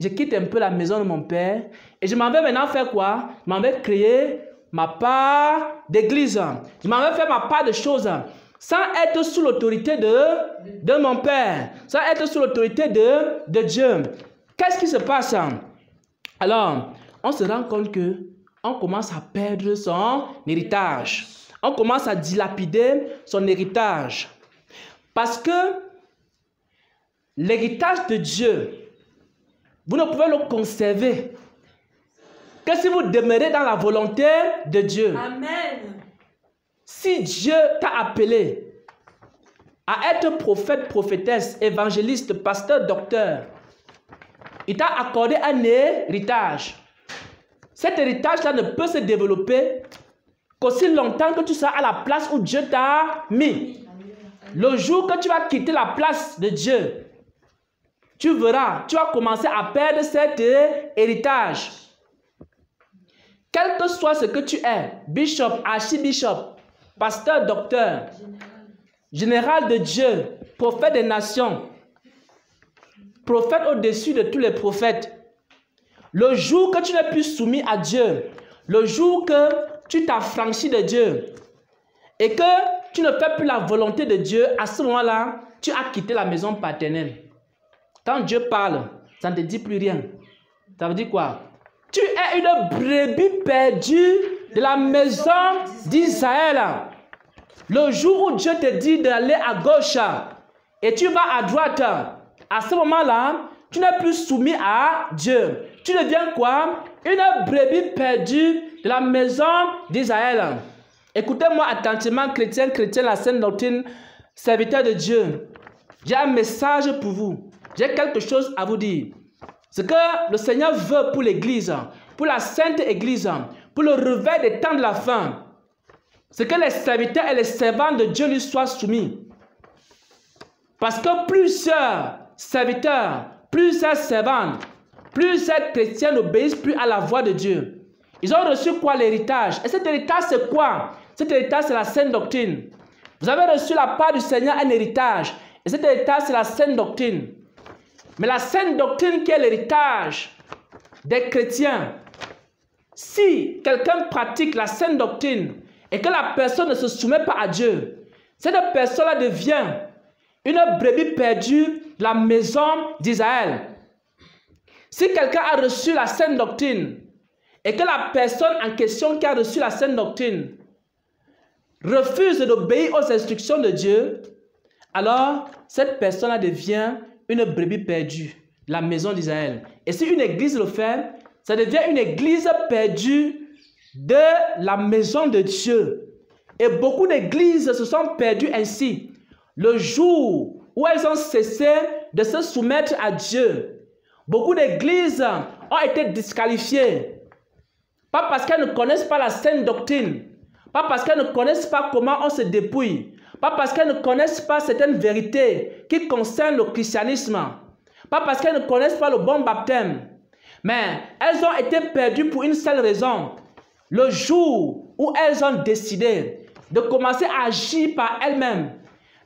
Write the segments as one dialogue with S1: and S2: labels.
S1: je quitte un peu la maison de mon père et je m'en vais maintenant faire quoi? Je m'en vais créer ma part d'église. Je m'en vais faire ma part de choses sans être sous l'autorité de mon père, sans être sous l'autorité de Dieu. Qu'est-ce qui se passe? Alors, on se rend compte que on commence à perdre son héritage. On commence à dilapider son héritage. Parce que l'héritage de Dieu, vous ne pouvez le conserver que si vous demeurez dans la volonté de Dieu.
S2: Amen.
S1: Si Dieu t'a appelé à être prophète, prophétesse, évangéliste, pasteur, docteur, il t'a accordé un héritage. Cet héritage-là ne peut se développer qu'aussi longtemps que tu seras à la place où Dieu t'a mis. Le jour que tu vas quitter la place de Dieu, tu verras, tu vas commencer à perdre cet héritage. Quel que soit ce que tu es, bishop, archibishop, pasteur, docteur, général de Dieu, prophète des nations, prophète au-dessus de tous les prophètes, le jour que tu n'es plus soumis à Dieu, le jour que tu t'affranchis de Dieu et que tu ne fais plus la volonté de Dieu, à ce moment-là, tu as quitté la maison paternelle. Quand Dieu parle, ça ne te dit plus rien. Ça veut dire quoi? Tu es une brebis perdue de la maison d'Israël. Le jour où Dieu te dit d'aller à gauche et tu vas à droite, à ce moment-là, tu n'es plus soumis à Dieu. Tu deviens quoi? Une brebis perdue de la maison d'Israël. Écoutez-moi attentivement, chrétiens, la sainte doctrine, serviteurs de Dieu. J'ai un message pour vous. J'ai quelque chose à vous dire. Ce que le Seigneur veut pour l'Église, pour la sainte Église, pour le réveil des temps de la fin, c'est que les serviteurs et les servants de Dieu lui soient soumis. Parce que plusieurs serviteurs, plusieurs servants, plusieurs chrétiens n'obéissent plus à la voix de Dieu. Ils ont reçu quoi? L'héritage. Et cet héritage, c'est quoi? Cet héritage, c'est la sainte doctrine. Vous avez reçu la part du Seigneur un héritage. Et cet héritage, c'est la sainte doctrine. Mais la sainte doctrine qui est l'héritage des chrétiens, si quelqu'un pratique la sainte doctrine et que la personne ne se soumet pas à Dieu, cette personne-là devient une brebis perdue de la maison d'Israël. Si quelqu'un a reçu la sainte doctrine et que la personne en question qui a reçu la sainte doctrine refuse d'obéir aux instructions de Dieu, alors cette personne-là devient une brebis perdue de la maison d'Israël. Et si une église le fait, ça devient une église perdue de la maison de Dieu. Et beaucoup d'églises se sont perdues ainsi. Le jour où elles ont cessé de se soumettre à Dieu, beaucoup d'églises ont été disqualifiées. Pas parce qu'elles ne connaissent pas la sainte doctrine, pas parce qu'elles ne connaissent pas comment on se dépouille, pas parce qu'elles ne connaissent pas certaines vérités qui concernent le christianisme, pas parce qu'elles ne connaissent pas le bon baptême, mais elles ont été perdues pour une seule raison. Le jour où elles ont décidé de commencer à agir par elles-mêmes,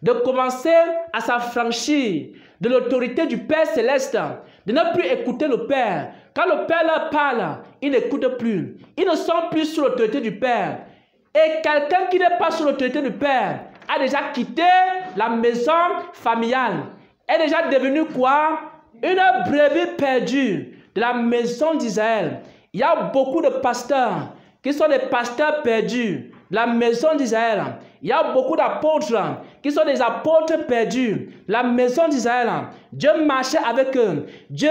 S1: de commencer à s'affranchir de l'autorité du Père Céleste, de ne plus écouter le Père. Quand le Père leur parle, ils n'écoutent plus. Ils ne sont plus sous l'autorité du Père. Et quelqu'un qui n'est pas sous l'autorité du Père a déjà quitté la maison familiale. Est déjà devenu quoi? Une brebis perdue de la maison d'Israël. Il y a beaucoup de pasteurs qui sont des pasteurs perdus de la maison d'Israël. Il y a beaucoup d'apôtres qui sont des apôtres perdus de la maison d'Israël. Dieu marchait avec eux. Dieu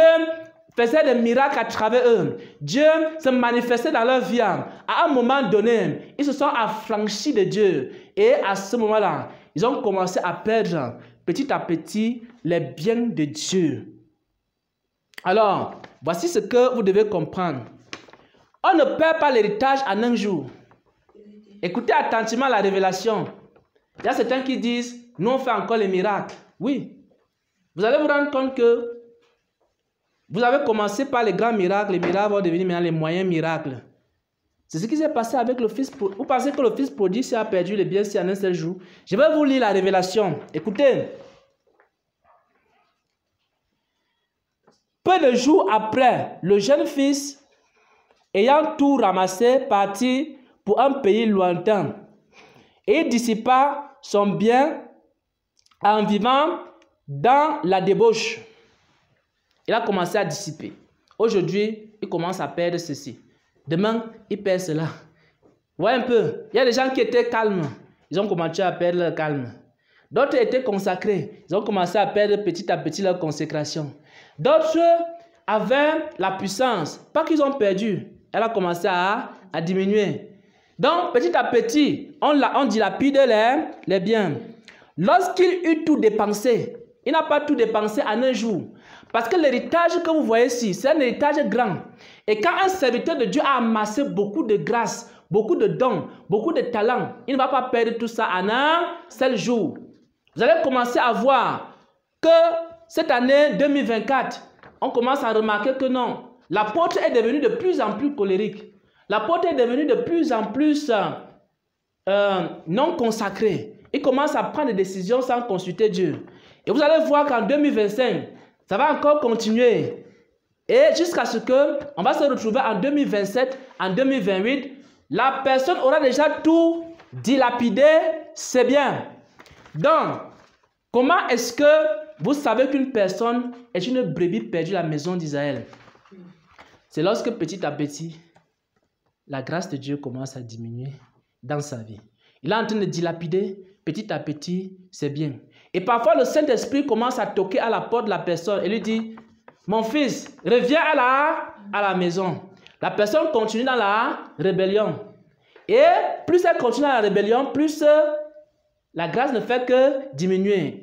S1: faisait des miracles à travers eux. Dieu se manifestait dans leur vie. À un moment donné, ils se sont affranchis de Dieu. Et à ce moment-là, ils ont commencé à perdre petit à petit les biens de Dieu. Alors, voici ce que vous devez comprendre. On ne perd pas l'héritage en un jour. Écoutez attentivement la révélation. Il y a certains qui disent, nous on fait encore les miracles. Oui. Vous allez vous rendre compte que vous avez commencé par les grands miracles. Les miracles vont devenir maintenant les moyens miracles. C'est ce qui s'est passé avec le fils prodigue. Vous pensez que le fils prodigue a perdu les biens en un seul jour? Je vais vous lire la révélation. Écoutez. Peu de jours après, le jeune fils, ayant tout ramassé, partit pour un pays lointain et dissipa son bien en vivant dans la débauche. Il a commencé à dissiper. Aujourd'hui, il commence à perdre ceci. Demain, il perd cela. Voyez un peu, il y a des gens qui étaient calmes. Ils ont commencé à perdre leur calme. D'autres étaient consacrés. Ils ont commencé à perdre petit à petit leur consécration. D'autres avaient la puissance. Pas qu'ils ont perdu. Elle a commencé à diminuer. Donc, petit à petit, on dilapide les biens. Lorsqu'il eut tout dépensé, il n'a pas tout dépensé en un jour. Parce que l'héritage que vous voyez ici, c'est un héritage grand. Et quand un serviteur de Dieu a amassé beaucoup de grâce, beaucoup de dons, beaucoup de talents, il ne va pas perdre tout ça en un seul jour. Vous allez commencer à voir que cette année 2024, on commence à remarquer que non, l'apôtre est devenu de plus en plus colérique. L'apôtre est devenu de plus en plus non consacré. Il commence à prendre des décisions sans consulter Dieu. Et vous allez voir qu'en 2025, ça va encore continuer. Et jusqu'à ce qu'on va se retrouver en 2027, en 2028, la personne aura déjà tout dilapidé, c'est bien. Donc, comment est-ce que vous savez qu'une personne est une brebis perdue à la maison d'Israël? C'est lorsque petit à petit, la grâce de Dieu commence à diminuer dans sa vie. Il est en train de dilapider, petit à petit, c'est bien. Et parfois, le Saint-Esprit commence à toquer à la porte de la personne et lui dit, mon fils, reviens à la maison. La personne continue dans la rébellion. Et plus elle continue dans la rébellion, plus la grâce ne fait que diminuer.